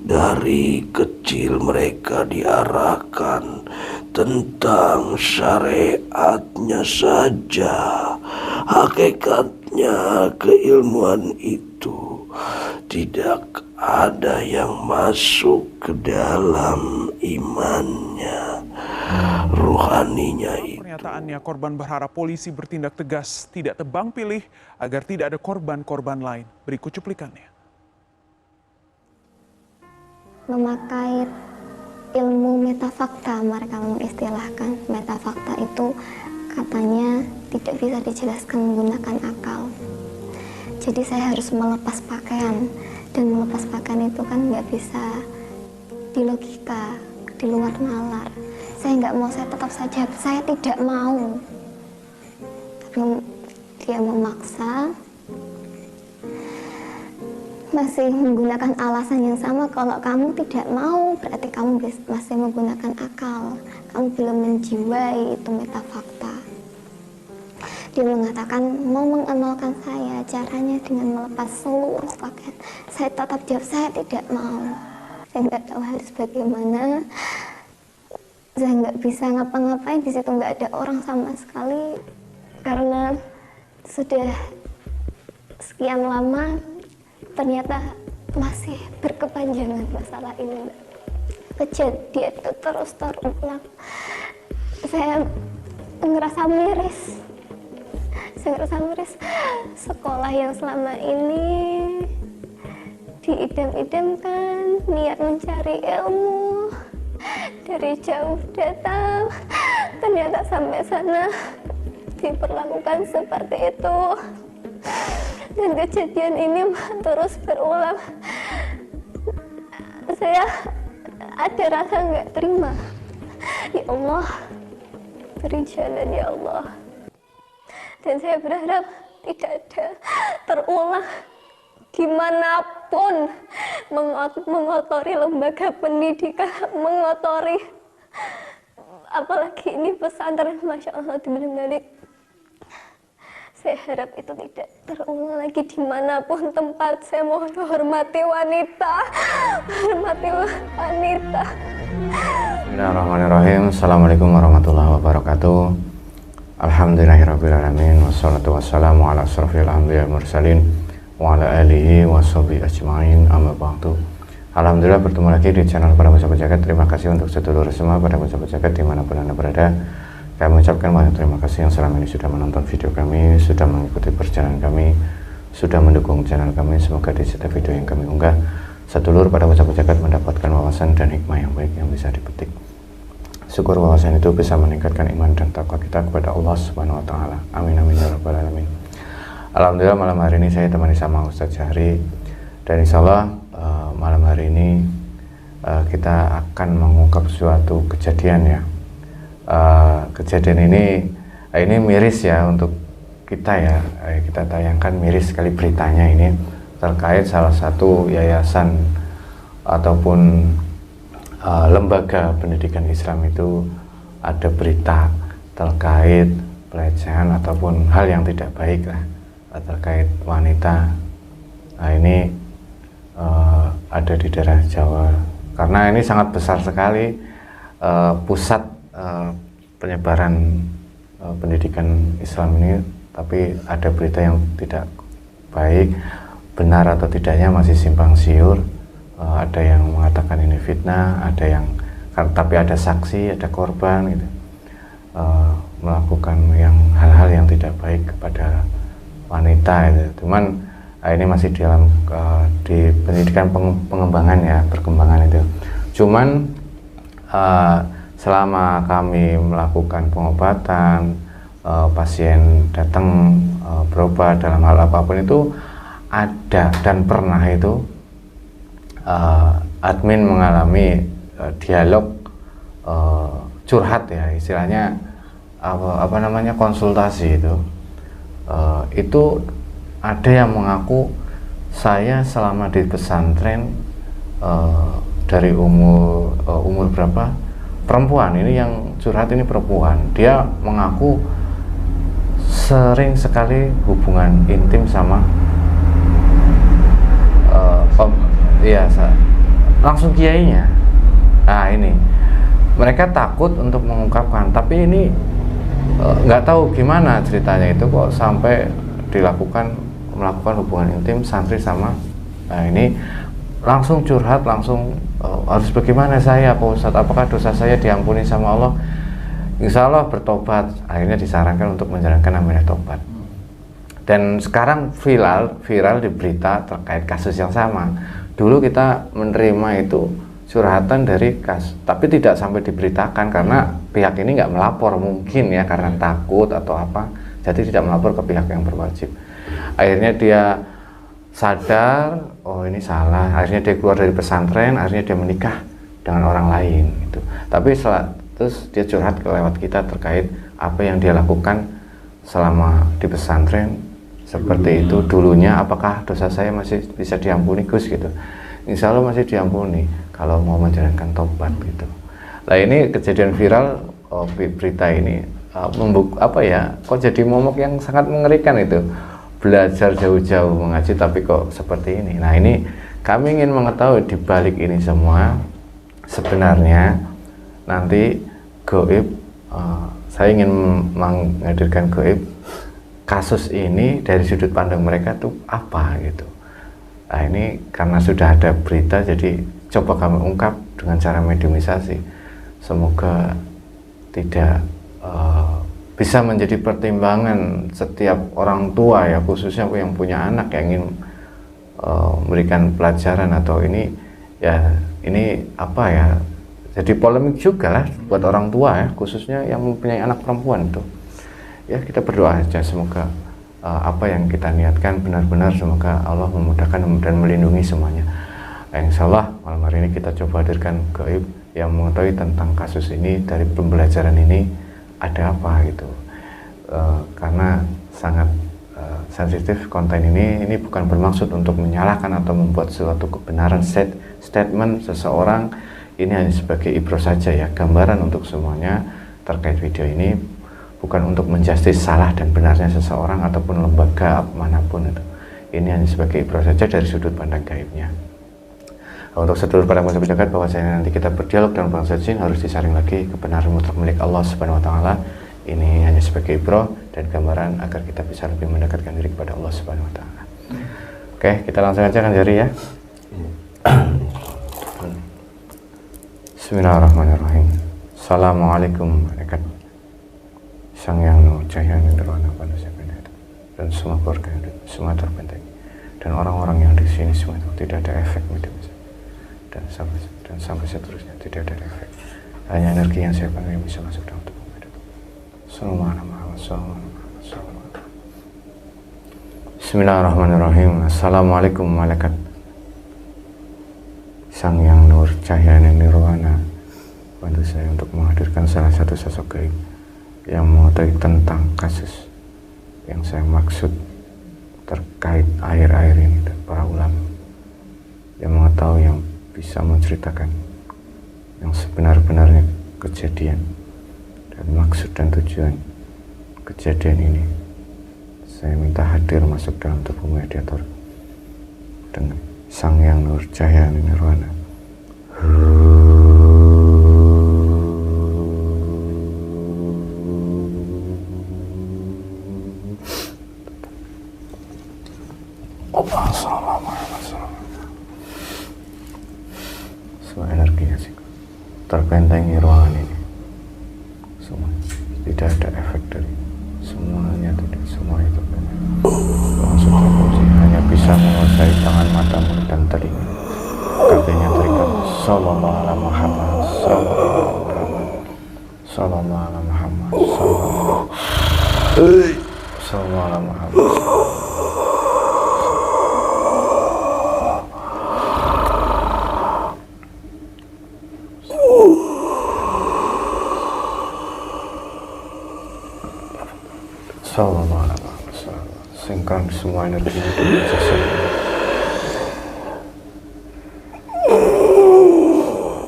Dari kecil mereka diarahkan tentang syariatnya saja. Hakikatnya keilmuan itu tidak ada yang masuk ke dalam imannya, ruhaninya itu. Pernyataannya, korban berharap polisi bertindak tegas, tidak tebang pilih agar tidak ada korban-korban lain. Berikut cuplikannya. Memakai ilmu metafakta, mereka mengistilahkan metafakta itu katanya tidak bisa dijelaskan menggunakan akal. Jadi saya harus melepas pakaian, dan melepas pakaian itu kan nggak bisa di logika, di luar nalar. Saya nggak mau, saya tetap saja, saya tidak mau. Tapi dia memaksa, masih menggunakan alasan yang sama. Kalau kamu tidak mau, berarti kamu masih menggunakan akal. Kamu belum menjiwai itu metafakta. Dia mengatakan mau mengenalkan saya, caranya dengan melepas seluruh pakaian. Saya tetap jawab, saya tidak mau. Saya nggak tahu harus bagaimana. Saya nggak bisa ngapa-ngapain, di situ nggak ada orang sama sekali. Karena sudah sekian lama, ternyata masih berkepanjangan masalah ini. Kejadian itu terus terulang. Saya ngerasa miris. Sekolah yang selama ini diidam-idamkan, niat mencari ilmu, dari jauh datang, ternyata sampai sana diperlakukan seperti itu. Dan kejadian ini terus berulang. Saya ada rasa nggak terima. Ya Allah, beri jalan ya Allah. Dan saya berharap tidak ada terulang dimanapun mengotori lembaga pendidikan, mengotori apalagi ini pesantren. Masya Allah, benar-benar saya harap itu tidak terulang lagi dimanapun tempat. Saya mohon hormati wanita, hormati wanita. Bismillahirrahmanirrahim. Assalamualaikum warahmatullahi wabarakatuh. Alhamdulillahirrabbilalamin. Wassalatu wassalamu ala asrafil anbiya mursalin wa ala alihi wa sahbihi ajma'in, amma ba'du. Alhamdulillah bertemu lagi di channel Para Sahabat Jagat. Terima kasih untuk sedulur semua pada sahabat jagat dimanapun Anda berada. Kami mengucapkan banyak terima kasih yang selama ini sudah menonton video kami, sudah mengikuti perjalanan kami, sudah mendukung channel kami. Semoga di setiap video yang kami unggah, sedulur pada sahabat jagat mendapatkan wawasan dan hikmah yang baik yang bisa dipetik. Syukur wawasan itu bisa meningkatkan iman dan takwa kita kepada Allah Subhanahu wa Ta'ala. Amin amin ya rabbal alamin. Alhamdulillah malam hari ini saya temani sama Ustadz Syahri, dan insya Allah malam hari ini kita akan mengungkap suatu kejadian ya. Kejadian ini miris ya untuk kita ya. Kita tayangkan miris sekali beritanya ini terkait salah satu yayasan ataupun lembaga pendidikan Islam itu ada berita terkait pelecehan ataupun hal yang tidak baik lah terkait wanita. Nah ini ada di daerah Jawa, karena ini sangat besar sekali pusat penyebaran pendidikan Islam ini, tapi ada berita yang tidak baik, benar atau tidaknya masih simpang siur. Ada yang mengatakan ini fitnah, ada yang tapi ada saksi, ada korban gitu, melakukan yang hal-hal yang tidak baik kepada wanita gitu. Cuman ini masih dalam di pendidikan pengembangan ya, perkembangan itu. Cuman selama kami melakukan pengobatan, pasien datang berobat dalam hal apapun itu ada dan pernah itu admin mengalami dialog curhat ya, istilahnya apa namanya, konsultasi itu ada yang mengaku, saya selama di pesantren dari umur berapa, perempuan ini yang curhat ini perempuan, dia mengaku sering sekali hubungan intim sama langsung kiainya. Nah ini mereka takut untuk mengungkapkan, tapi ini nggak tahu gimana ceritanya itu kok sampai melakukan hubungan intim santri sama ini langsung curhat, langsung harus bagaimana saya Pak Ustadz, apakah dosa saya diampuni sama Allah? Insya Allah bertobat. Akhirnya disarankan untuk menjalankan namanya tobat. Dan sekarang viral di berita terkait kasus yang sama. Dulu kita menerima itu curhatan dari tapi tidak sampai diberitakan karena pihak ini nggak melapor, mungkin ya karena takut atau apa, jadi tidak melapor ke pihak yang berwajib. Akhirnya dia sadar, oh ini salah, akhirnya dia keluar dari pesantren, akhirnya dia menikah dengan orang lain gitu. Tapi terus dia curhat lewat kita terkait apa yang dia lakukan selama di pesantren seperti itu dulunya, apakah dosa saya masih bisa diampuni Gus gitu. Insya Allah masih diampuni kalau mau menjalankan tobat gitu. Nah ini kejadian viral berita ini kok jadi momok yang sangat mengerikan itu. Belajar jauh-jauh mengaji tapi kok seperti ini. Nah ini kami ingin mengetahui di balik ini semua sebenarnya nanti gaib, saya ingin menghadirkan gaib kasus ini dari sudut pandang mereka tuh apa gitu. Nah ini karena sudah ada berita, jadi coba kami ungkap dengan cara mediumisasi. Semoga tidak bisa menjadi pertimbangan setiap orang tua ya, khususnya yang punya anak yang ingin memberikan pelajaran atau ini jadi polemik juga lah buat orang tua ya, khususnya yang mempunyai anak perempuan itu. Ya kita berdoa aja semoga apa yang kita niatkan benar-benar, semoga Allah memudahkan dan melindungi semuanya. Insya Allah malam hari ini kita coba hadirkan gaib yang mengetahui tentang kasus ini, dari pembelajaran ini ada apa gitu. Karena sangat sensitif konten ini bukan bermaksud untuk menyalahkan atau membuat suatu kebenaran statement seseorang. Ini hanya sebagai ibroh saja ya, gambaran untuk semuanya terkait video ini, bukan untuk menjustis salah dan benarnya seseorang ataupun lembaga manapun itu. Ini hanya sebagai ibroh saja dari sudut pandang gaibnya. Untuk seluruh para muslim jagat, bahwasanya nanti kita berdialog dalam bangsa jin harus disaring lagi kebenaran mutlak milik Allah Subhanahu wa taala. Ini hanya sebagai ibroh dan gambaran agar kita bisa lebih mendekatkan diri kepada Allah Subhanahu wa taala. Oke, kita langsung aja kan Jari ya. Bismillahirrahmanirrahim. Assalamualaikum warahmatullahi wabarakatuh. Sang Yang Nur Cahaya Nirwana manusia pendek dan semua keluarga yang semua terpenting dan orang-orang yang di sini semua itu tidak ada efek medium dan sampai seterusnya tidak ada efek, hanya energi yang saya panggil bisa masuk dalam tubuh hidup. Bismillahirrahmanirrahim. Assalamualaikum malaikat Sang Yang Nur Cahaya Nirwana, bantu saya untuk menghadirkan salah satu sosok gaib yang mengetahui tentang kasus yang saya maksud terkait air-air ini, dan para ulama yang mengetahui, yang bisa menceritakan yang sebenar-benarnya kejadian dan maksud dan tujuan kejadian ini. Saya minta hadir masuk dalam tubuh mediator dengan Sang Yang Nur Cahaya Nirwana. Semua energinya sih terbentengi ruangan ini, semua tidak ada efek dari semuanya, tidak, semua itu langsung terkunci, hanya bisa menguasai tangan, mata, mulut dan telinga. Kakinya terikat. Sallallahu alaihi Muhammad, sallallahu alaihi Muhammad, sallallahu alaihi Muhammad. Sallallahu alaihi wasallam. Sinkron semua energi itu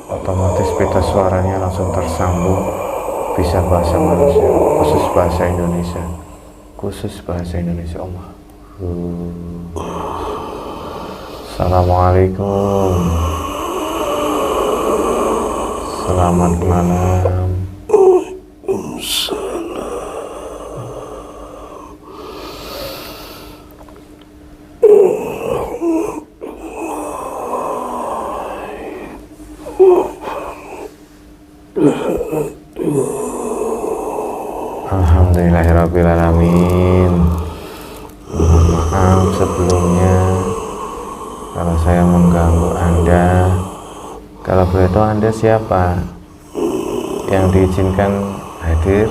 otomatis pita suaranya langsung tersambung, bisa bahasa manusia, khusus bahasa Indonesia, Allah. Assalamualaikum. Selamat malam. Alhamdulillahirrabbilalamin. Mohon maaf sebelumnya kalau saya mengganggu Anda. Kalau boleh tahu Anda siapa yang diizinkan hadir?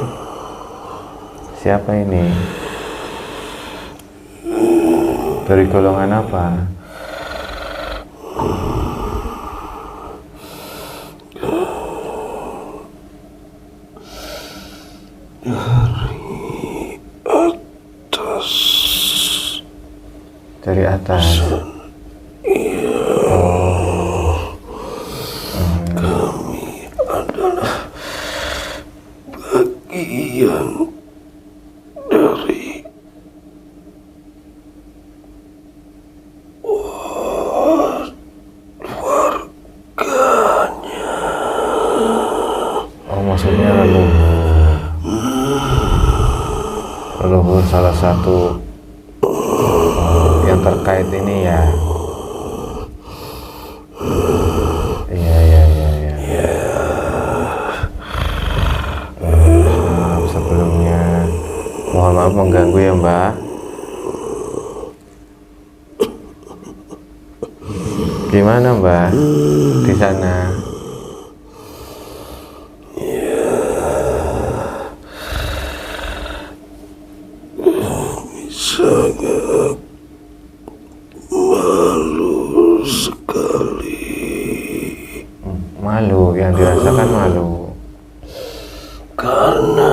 Siapa ini? Dari golongan apa? Dari atas. Bagian dari Oh, maksudnya leluhur salah satu yang terkait ini ya. Iya. Maaf sebelumnya, mohon maaf mengganggu ya Mbak. Gimana Mbak di sana? sangat malu sekali. Malu, yang dirasakan malu. Karena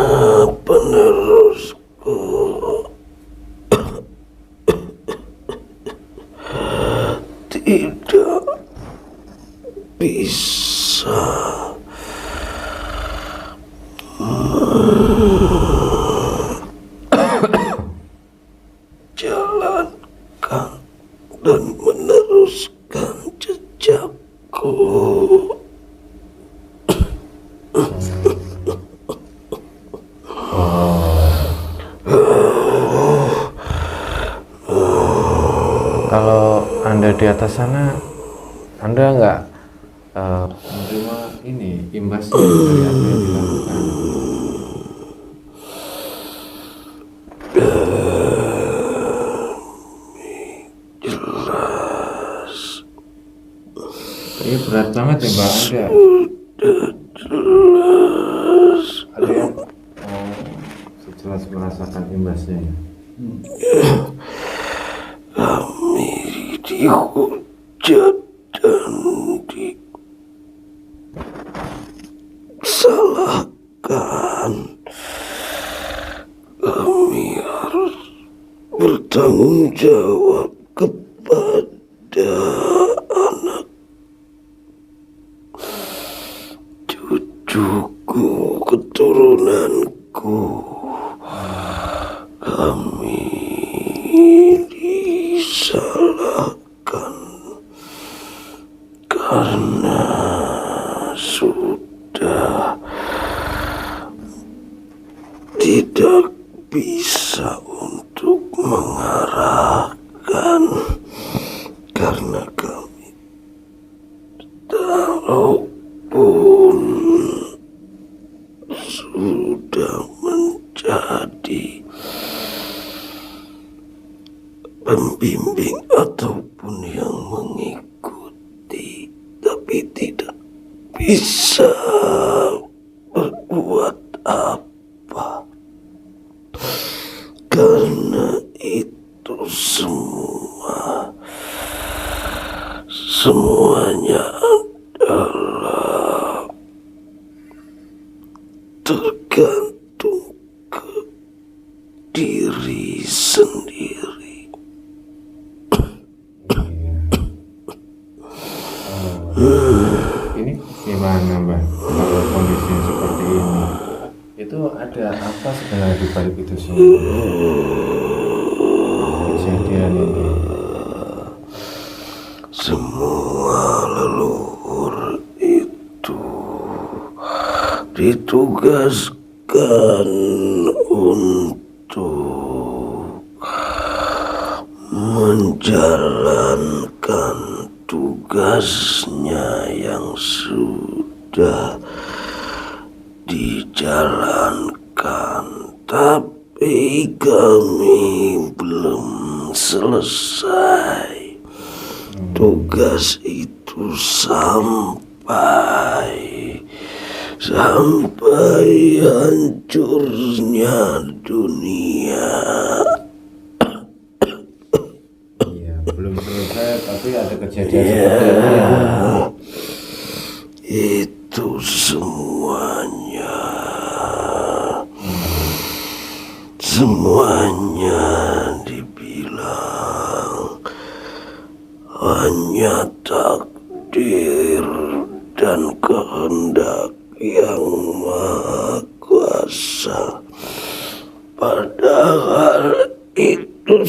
penerusku tidak bisa menjalankan dan meneruskan jejakku. Kalau Anda di atas sana, Anda nggak menerima ini imbasnya dari apa yang dilakukan? Jelas. Ini berat banget ya Mbak Anda. Jelas. Ada yang sejelas merasakan imbasnya ya. Kami dihujat dan disalahkan. Kami harus bertanggung jawab kepada anak cucuku, keturunanku. Kami disalahkan karena sudah tidak bisa untuk mengarahkan, karena kami walaupun sudah menjadi pembimbing ataupun yang mengikuti, tapi tidak bisa berbuat apa. Karena itu semuanya adalah tergantung ke diri sendiri. Ini gimana Mbak kalau kondisinya seperti ini? Itu ada apa sebenarnya di balik itu semua? Kejadian ini. Semua leluhur itu ditugaskan untuk menjalankan tugasnya yang sudah dijalankan, tapi kami belum selesai tugas itu sampai hancurnya dunia. Iya, belum selesai tapi ada kejadian seperti itu ya. Itu semuanya dibilang hanya takdir dan kehendak yang maha kuasa, padahal itu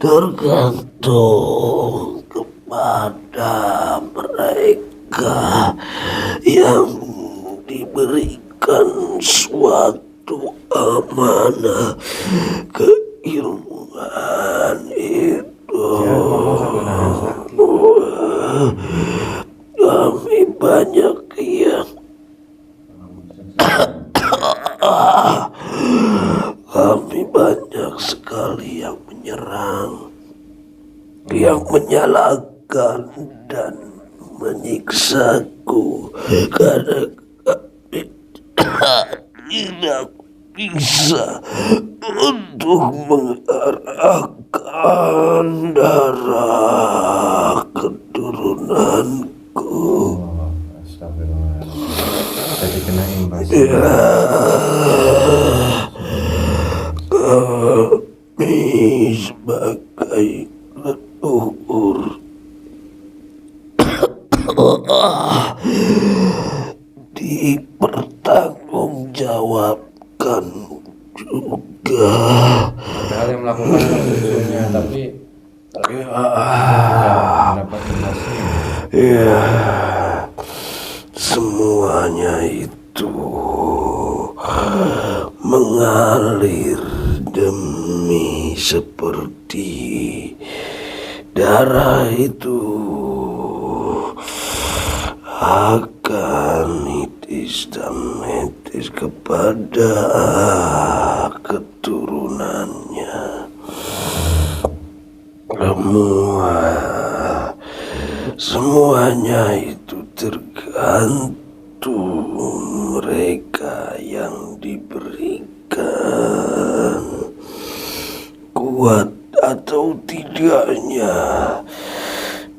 tergantung kepada mereka yang diberikan suatu amanah keilmuan itu. Kami banyak yang kami banyak sekali yang menyerang, yang menyalahkan dan menyiksaku karena kami tidak bisa untuk mengarahkan darah keturunanku. Astagfirullah. Jadi kena imbas. Kami sebagai leluhur dipertanggungjawabkan juga. Padahal yang melakukan maksudnya, tapi mendapat imbasnya. Ya, semuanya itu mengalir demi seperti darah itu akan nitis dan netis kepada keturunannya. Semuanya itu tergantung mereka yang diberikan kuat atau tidaknya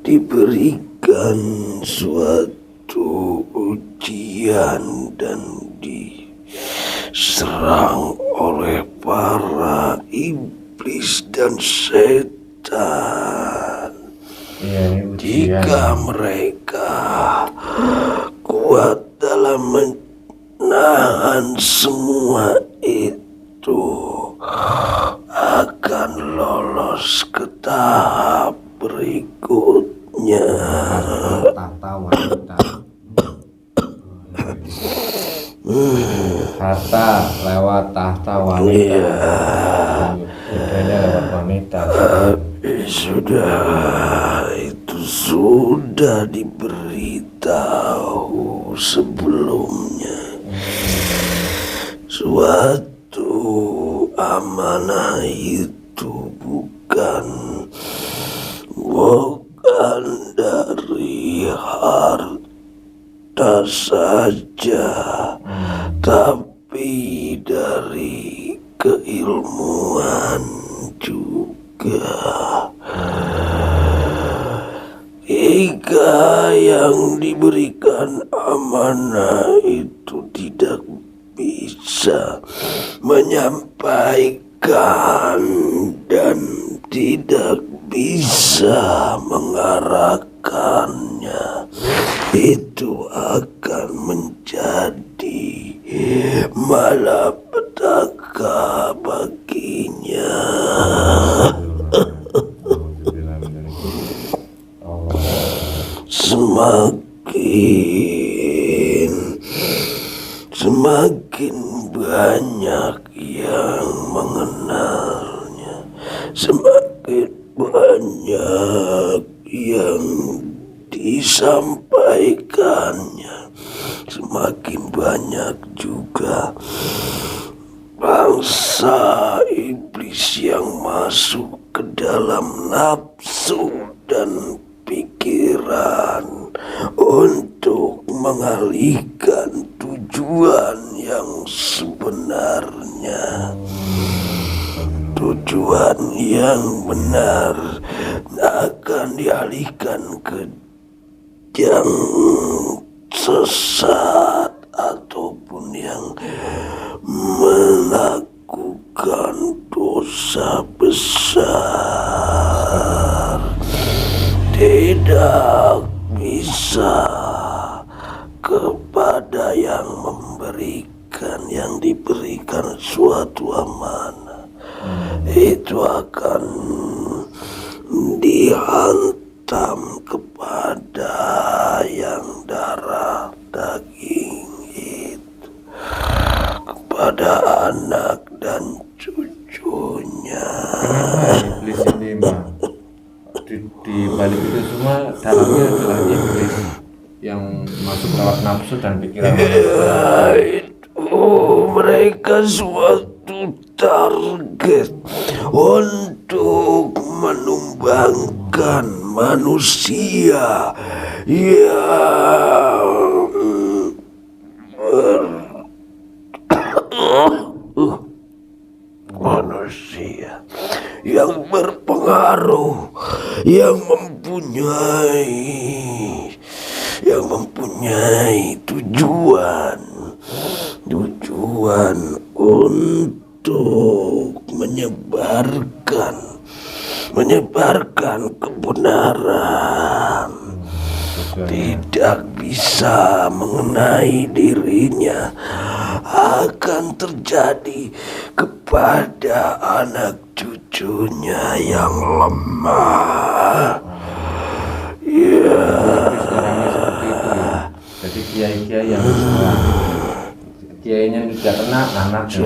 diberikan suatu ujian dan diserang oleh para iblis dan setan. Iya, ini ujian. Jika mereka kuat dalam menahan semua itu, akan lolos ke tahap berikutnya. Tahta wanita. Harta lewat tahta wanita. Udahnya lewat wanita. Itu sudah diberitahu sebelumnya. Suatu amanah itu bukan dari harta saja, tapi dari keilmuan juga. Jika yang diberikan amanah itu tidak bisa menyampaikan dan tidak bisa mengarahkannya, itu akan menjadi malapetaka baginya. semakin banyak yang mengenalnya, semakin banyak yang disampaikannya, semakin banyak juga bangsa iblis yang masuk ke dalam nafsu dan pikiran untuk mengalihkan tujuan yang sebenarnya. Tujuan yang benar akan dialihkan ke yang sesat ataupun yang melakukan dosa besar. Tidak bisa kepada yang memberikan, yang diberikan suatu amanah, itu akan dihantam kepada yang darah daging itu, kepada anak dan cucunya. Kenapa iblis ini, Mbak? Di balik itu semua dalamnya adalah iblis yang masuk lewat nafsu dan pikiran manusia. Itu mereka suatu target untuk menumbangkan manusia yang berpengaruh, yang mempunyai tujuan untuk menyebarkan kebenaran, tidak bisa mengenai dirinya, akan terjadi kepada anak cucunya yang lemah. Ya. Jadi kiai-kiai yang kiainya tidak kena anaknya.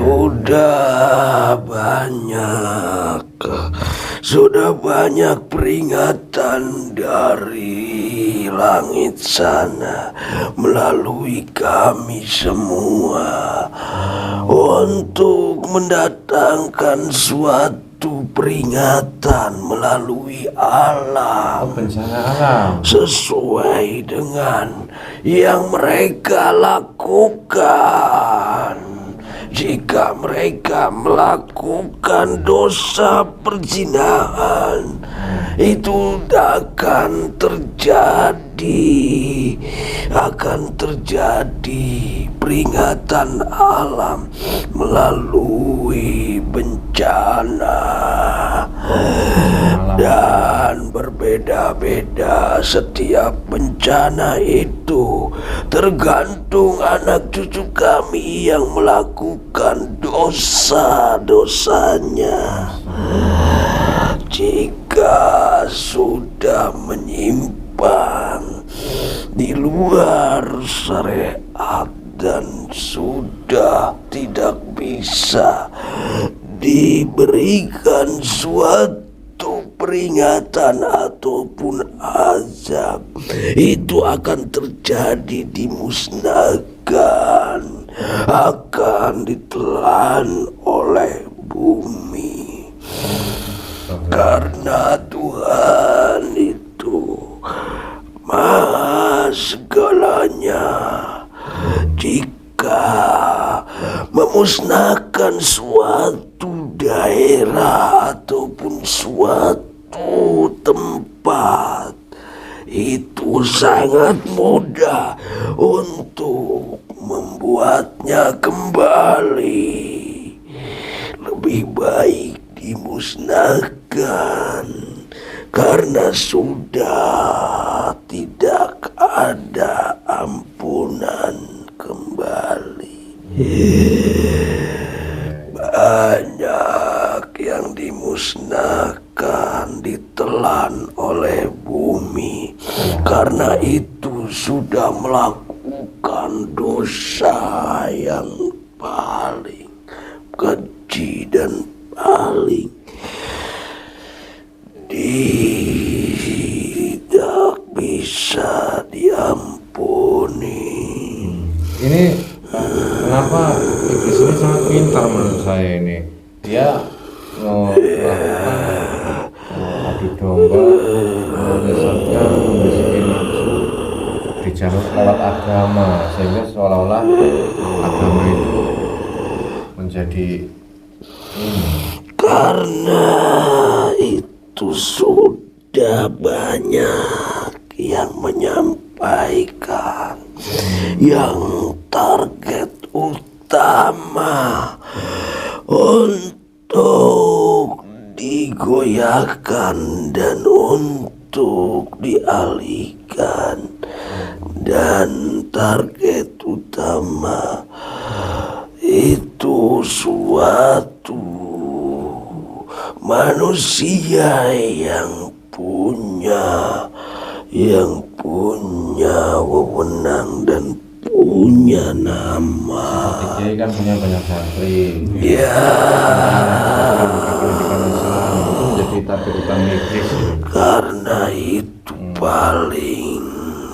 Sudah banyak peringatan dari langit sana melalui kami semua untuk mendatangkan suatu peringatan melalui alam, bencana alam, sesuai dengan yang mereka lakukan. Jika mereka melakukan dosa perzinahan, itu akan terjadi peringatan alam melalui bencana. Dan berbeda-beda setiap bencana itu, tergantung anak cucu kami yang melakukan dosa-dosanya. Jika sudah menyimpang di luar syariat dan sudah tidak bisa diberikan suatu peringatan ataupun azab, itu akan terjadi, dimusnahkan, akan ditelan oleh bumi. Karena Tuhan itu Maha segalanya. Jika memusnahkan suatu daerah ataupun suatu tempat, itu sangat mudah untuk membuatnya kembali. Lebih baik dimusnahkan karena sudah tidak ada ampunan kembali. Banyak yang dimusnahkan, ditelan oleh bumi. Karena itu sudah melakukan dosa yang paling keji dan paling tidak bisa diampuni. Ini kenapa iblis ini sangat pintar menurut saya ini. Dia melakukan adu domba, menyesatkan, membisiki nafsu di jalur lewat agama, sehingga seolah-olah agama itu menjadi Karena itu sudah banyak yang menyampaikan yang target utama untuk digoyahkan dan untuk dialihkan, dan target utama itu suatu manusia yang punya wewenang dan punya nama. Kiai kan punya banyak santri. Ya, Pendidikan Islam itu menjadi target utama iblis. karena itu paling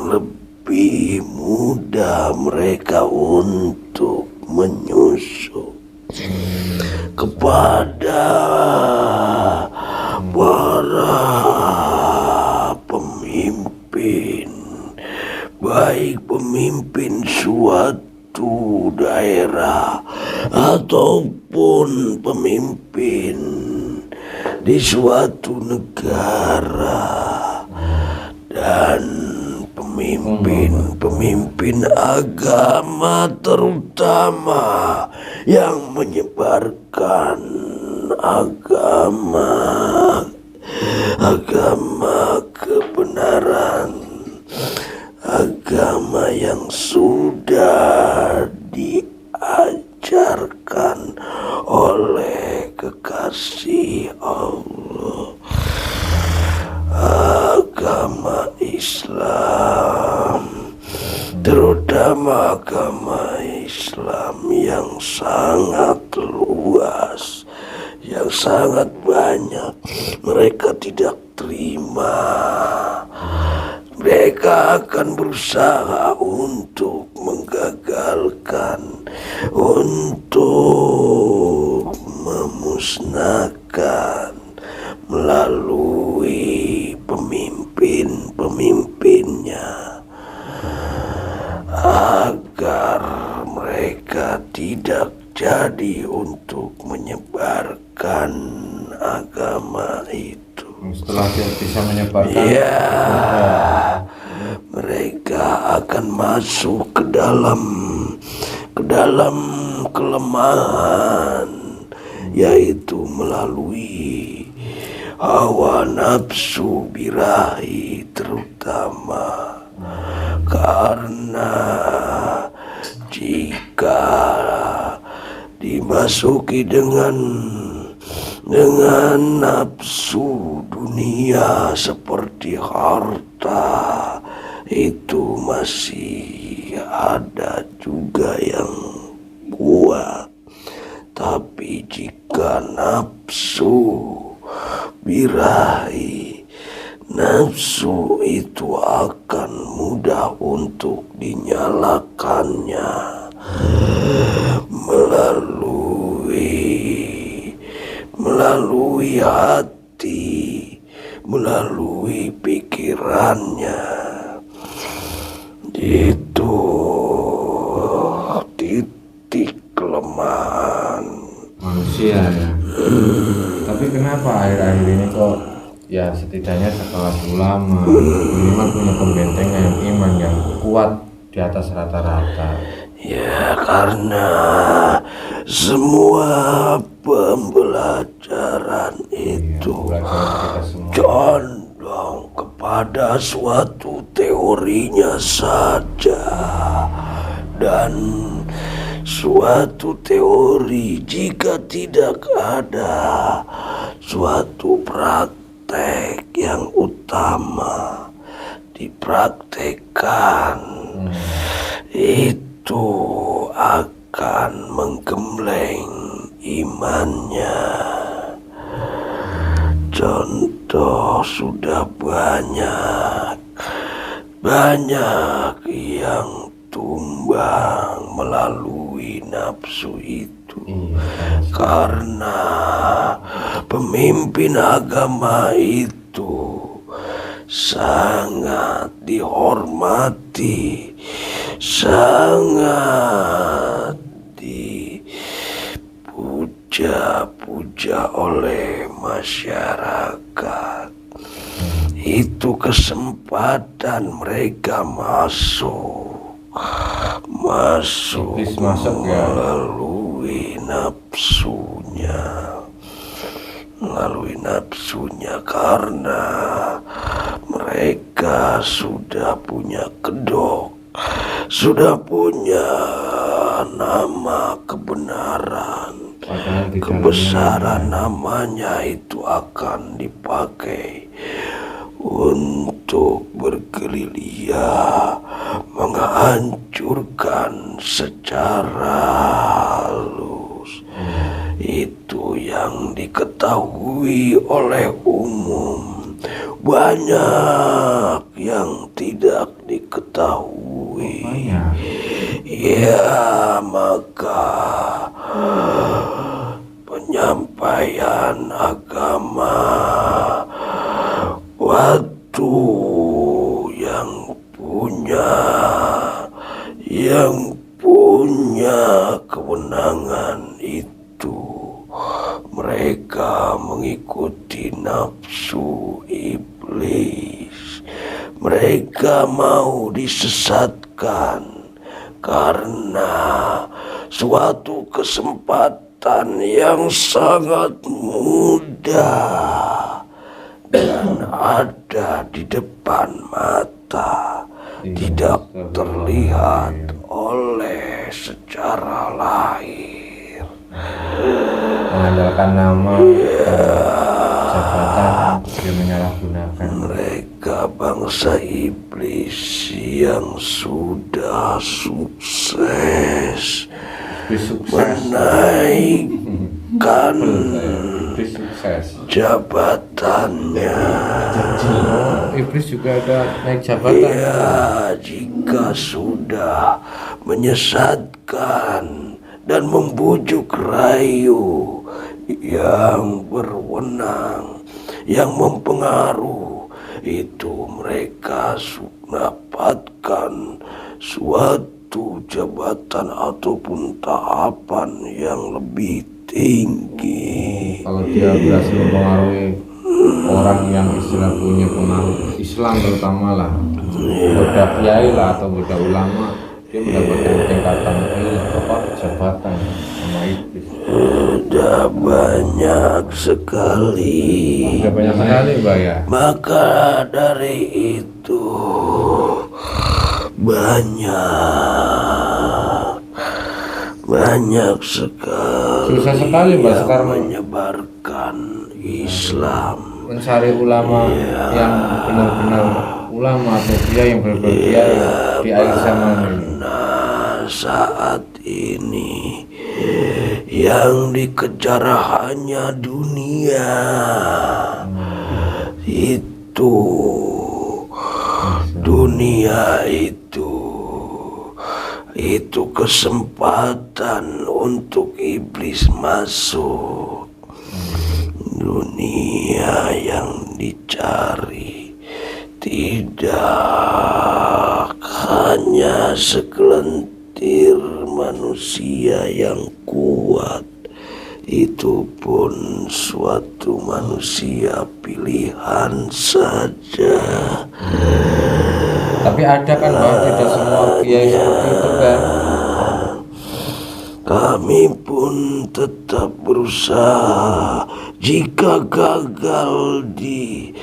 lebih mudah mereka untuk menyusup kepada para pemimpin, baik pemimpin suatu daerah ataupun pemimpin di suatu negara, dan pemimpin agama terutama yang menyebarkan agama kebenaran, agama yang sudah diajarkan oleh kekasih Allah, agama Islam, terutama agama Islam yang sangat luas, yang sangat banyak. Mereka tidak terima. Mereka akan berusaha untuk menggagalkan, untuk memusnahkan melalui pemimpin-pemimpinnya, agar mereka tidak jadi untuk menyebarkan agama itu. Setelah dia bisa menyebarkan, Ya, mereka akan masuk ke dalam kelemahan, yaitu melalui hawa nafsu birahi terutama. Karena jika dimasuki dengan nafsu dunia seperti harta, itu masih ada juga yang kuat. Tapi jika nafsu birahi, nafsu itu akan mudah untuk dinyalakannya melalui hati, melalui pikirannya. Itu titik kelemahan manusia ya. Tapi kenapa akhir-akhir ini kok ya setidaknya sekelas ulama minimal punya pembentengan yang iman yang kuat di atas rata-rata? Ya, karena semua pembelajaran itu Belajar kita semua. condong kepada suatu teorinya saja, dan suatu teori jika tidak ada suatu praktek yang utama dipraktekkan, itu akan menggembleng imannya. Contoh sudah banyak yang tumbang melalui nafsu itu, karena pemimpin agama itu sangat dihormati, sangat dipuja-puja oleh masyarakat. Itu kesempatan mereka masuk melalui nafsunya, karena mereka sudah punya kedok, sudah punya nama kebenaran, kebesaran namanya itu akan dipakai untuk bergerilya menghancurkan secara halus. Itu yang diketahui oleh umum, banyak yang tidak diketahui. Ya, maka penyampaian agama waktu yang punya kewenangan itu, mereka mengikuti nafsu iblis. Mereka mau disesatkan karena suatu kesempatan yang sangat mudah dan ada di depan mata, tidak terlihat oleh secara lahir. Mengandalkan nama, jabatan, dia menyalahgunakan. Mereka bangsa iblis yang sudah sukses menaikkan jabatannya. Iblis juga ada naik jabatan. Ya, jika sudah menyesatkan dan membujuk rayu yang berwenang, yang mempengaruhi, itu mereka mendapatkan suatu jabatan ataupun tahapan yang lebih tinggi. Kalau dia berhasil mempengaruhi orang yang istilah punya pengaruh Islam terutama lah, budak kiai lah atau budak ulama, dia mendapatkan tingkatan jabatan sama iblis. Sudah banyak sekali. Mbak ya. Maka dari itu banyak sekali. Susah sekali Mbak yang sekarang menyebarkan Islam, mencari ulama yang benar-benar ulama atau dia yang benar-benar di akhir zaman ini. Nah, saat ini yang dikejar hanya dunia. Itu dunia itu kesempatan untuk iblis masuk. Dunia yang dicari tidak hanya segelintir manusia yang kuat, itu pun suatu manusia pilihan saja. Tapi ada kan Mbak, tidak semua kiai seperti itu kan. Kami pun tetap berusaha. Jika gagal di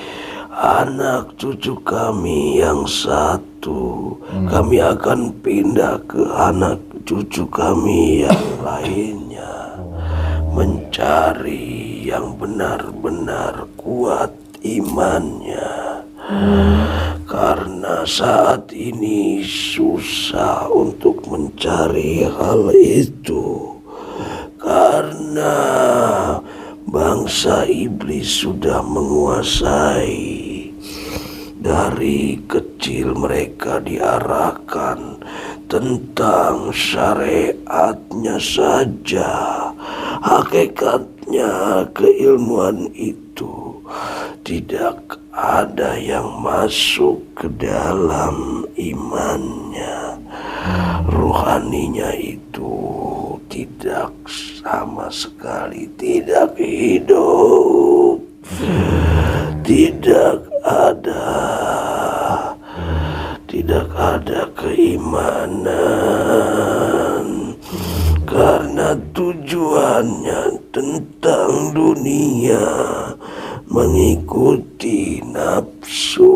anak cucu kami yang satu, kami akan pindah ke anak cucu kami yang lainnya, mencari yang benar-benar kuat imannya. Karena saat ini susah untuk mencari hal itu. Karena bangsa iblis sudah menguasai. Dari kecil mereka diarahkan tentang syariatnya saja. Hakikatnya keilmuan itu tidak ada yang masuk ke dalam imannya. Rohaninya itu tidak sama sekali tidak hidup. Tidak ada keimanan. Karena tujuannya tentang dunia mengikuti nafsu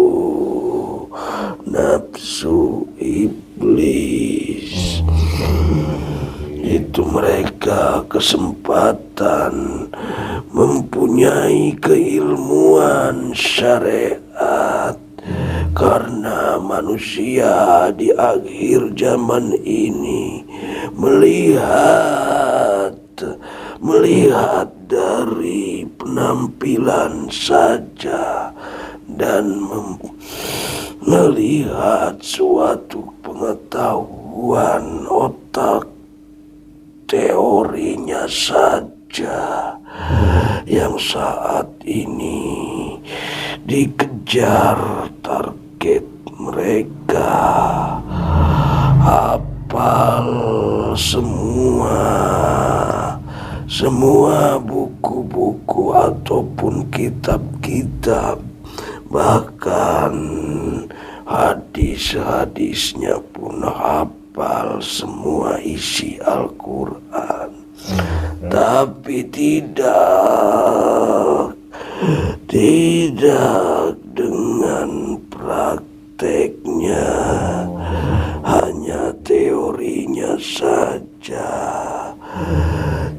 iblis. Itu mereka kesempatan mempunyai keilmuan syariat. Karena manusia di akhir zaman ini melihat dari penampilan saja dan melihat suatu pengetahuan otak teorinya saja yang saat ini dikejar target mereka. Hafal semua buku-buku ataupun kitab-kitab, bahkan hadis-hadisnya pun hafal semua isi Al-Quran. Tapi tidak dengan prakteknya, hanya teorinya saja,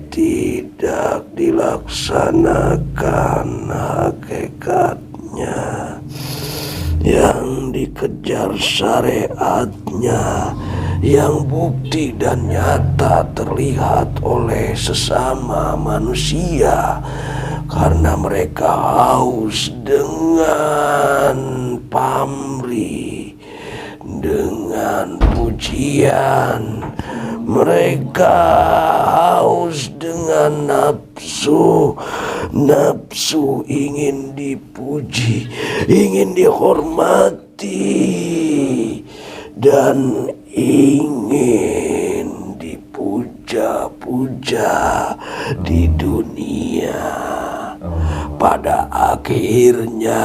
tidak dilaksanakan hakikatnya. Yang dikejar syariatnya, yang bukti dan nyata terlihat oleh sesama manusia. Karena mereka haus dengan pamrih, dengan pujian. Mereka haus dengan nafsu ingin dipuji, ingin dihormati, dan ingin dipuja-puja di dunia. Pada akhirnya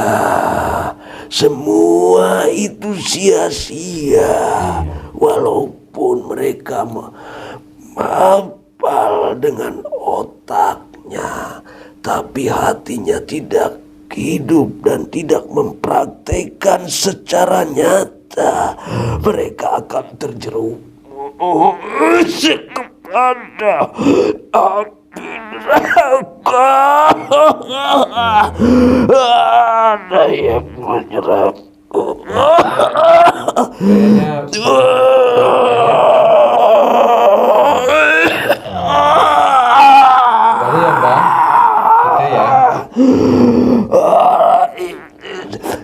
semua itu sia-sia. Walaupun mereka menghafal dengan otaknya, tapi hatinya tidak hidup dan tidak mempraktekkan secara nyata. Mereka akan terjerumus kepada api neraka. Ada yang menyerangku.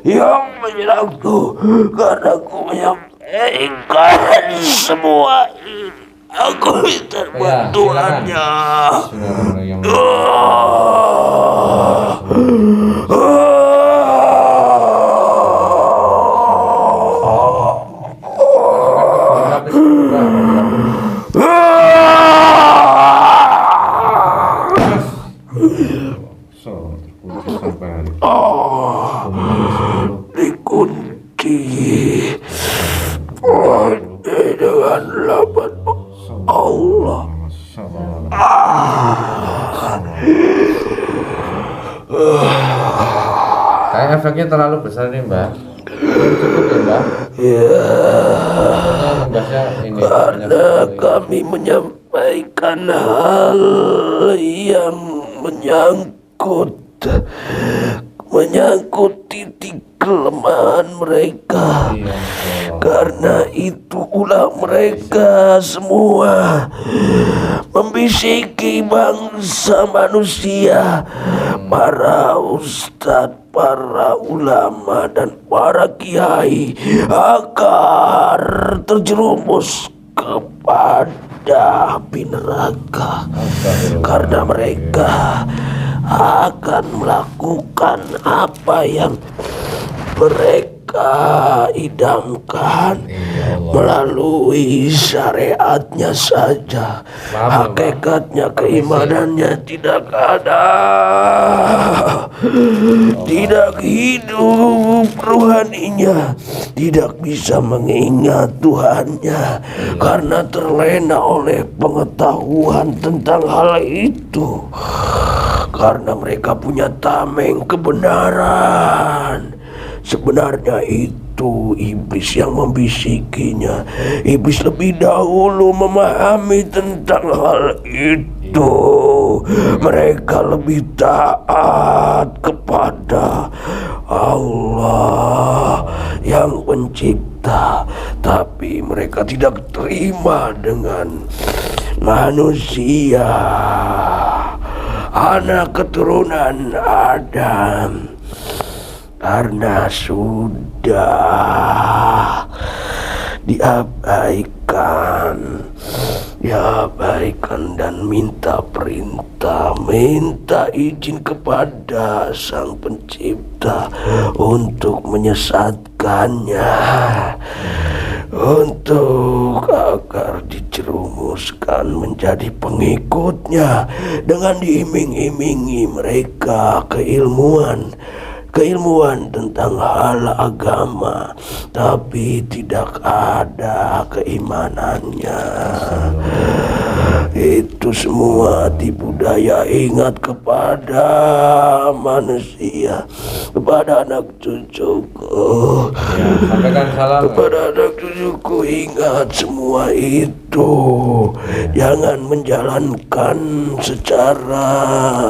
Yang menyerangku karena aku menyampaikan semua ini. Aku minta bantuannya. Dikunci dengan lapan Allah. Kayak efeknya terlalu besar nih, Mbak. Cukup ya, Mbak? Ya, Ini, karena kami menyampaikan hal yang menyangkut menyangkut titik kelemahan mereka. Karena itu ulah mereka semua membisiki bangsa manusia, para ustadz, para ulama dan para kiai agar terjerumus kepada api neraka, karena mereka akan melakukan apa yang mereka idamkan melalui syariatnya saja. Hakikatnya keimanannya tidak ada, tidak hidup rohaninya, tidak bisa mengingat Tuhannya karena terlena oleh pengetahuan tentang hal itu. Karena mereka punya tameng kebenaran. Sebenarnya itu iblis yang membisikinya. Iblis lebih dahulu memahami tentang hal itu. Mereka lebih taat kepada Allah yang pencipta, tapi mereka tidak terima dengan manusia, anak keturunan Adam, karena sudah diabaikan dan minta perintah, minta izin kepada Sang Pencipta untuk menyesatkannya, untuk agar dijerumuskan menjadi pengikutnya dengan diiming-imingi mereka keilmuan tentang hal agama, tapi tidak ada keimanannya. Itu semua tipu daya. Ingat kepada manusia, kepada anak cucuku, sampaikan salam kepada anak cucuku, ingat semua itu. Jangan menjalankan secara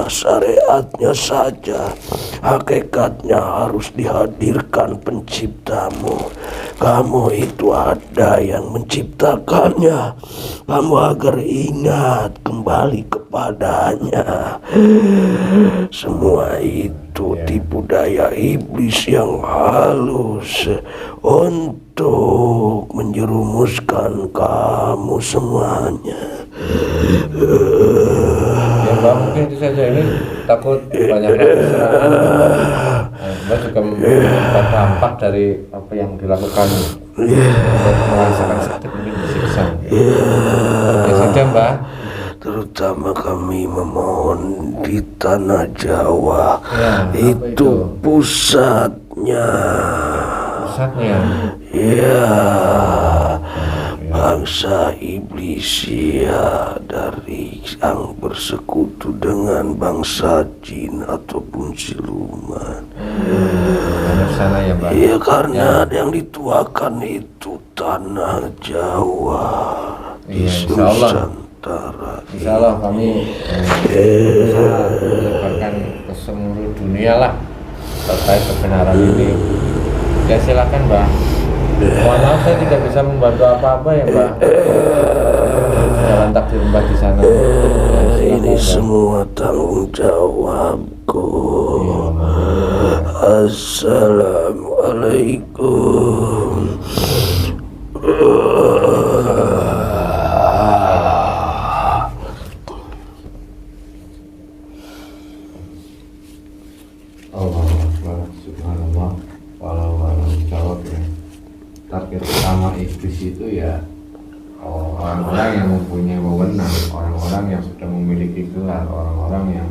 syariatnya saja, hakikatnya harus dihadirkan penciptamu. Kamu itu ada yang menciptakannya. Kamu agar ingat kembali kepadanya. Semua itu tipu daya iblis yang halus untuk menjerumuskan kamu semuanya. Ya Mbak, mungkin itu saja. Ini takut banyak serangan. Mbak juga mendapat dampak dari apa yang dilakukan, merasakan sakit, mungkin disiksa. Ya sudah Mbak. Terutama kami memohon di tanah Jawa, itu pusatnya. Ya, bangsa iblis ya, dari yang bersekutu dengan bangsa jin ataupun siluman. Sana ya Mbak. Ya, karena yang dituakan itu tanah Jawa. Iya, insya Allah. Insya Allah kami menyebarkan ke seluruh dunia lah terkait kebenaran ini. Ya silakan Mbak. Mohon maaf saya tidak bisa membantu apa-apa ya Mbak. Jalan takdir Mbak di sana. Ini semua tanggung jawabku. Assalamualaikum. Subhanallah. Walau jawab ya. Target utama iblis itu ya orang-orang yang mempunyai wewenang, orang-orang yang sudah memiliki gelar, orang-orang yang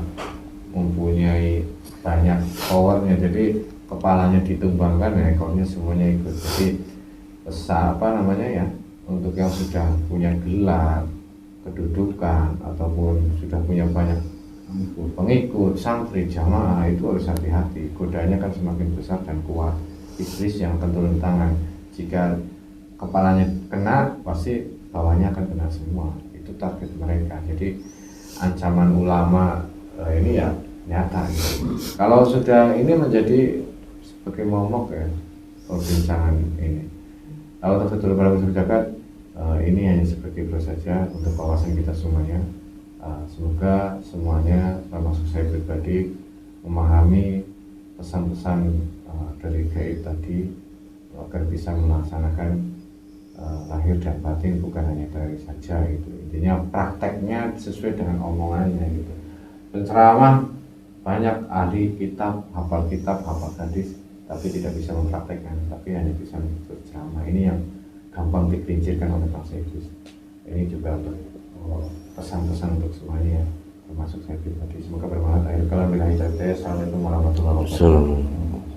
mempunyai banyak powernya. Jadi kepalanya ditumbangkan ya, ekornya semuanya ikut. Jadi untuk yang sudah punya gelar, kedudukan ataupun sudah punya banyak pengikut, santri, jamaah, itu harus hati-hati. Godaannya kan semakin besar dan kuat. Iblis yang akan turun tangan. Jika kepalanya kena, pasti bawahnya akan kena semua. Itu target mereka. Jadi ancaman ulama ini ya nyata gitu. Kalau sudah ini menjadi sebagai momok ya perbincangan ini. Kalau betul para masyarakat ini hanya sebagai proses saja untuk kawasan kita semuanya. Semoga semuanya termasuk saya pribadi memahami pesan-pesan dari gaib tadi agar bisa melaksanakan lahir dan batin bukan hanya dari saja gitu. Intinya prakteknya sesuai dengan omongannya gitu. Penceramah banyak ahli kitab, hafal hadis, tapi tidak bisa mempraktekkan, tapi hanya bisa berceramah. Ini yang gampang digelincirkan oleh bangsa Inggris. Ini juga untuk pesan-pesan untuk semuanya, termasuk saya pribadi. Semoga bermanfaat. Akhir kalam billahi taufiq. Assalamualaikum warahmatullahi wabarakatuh.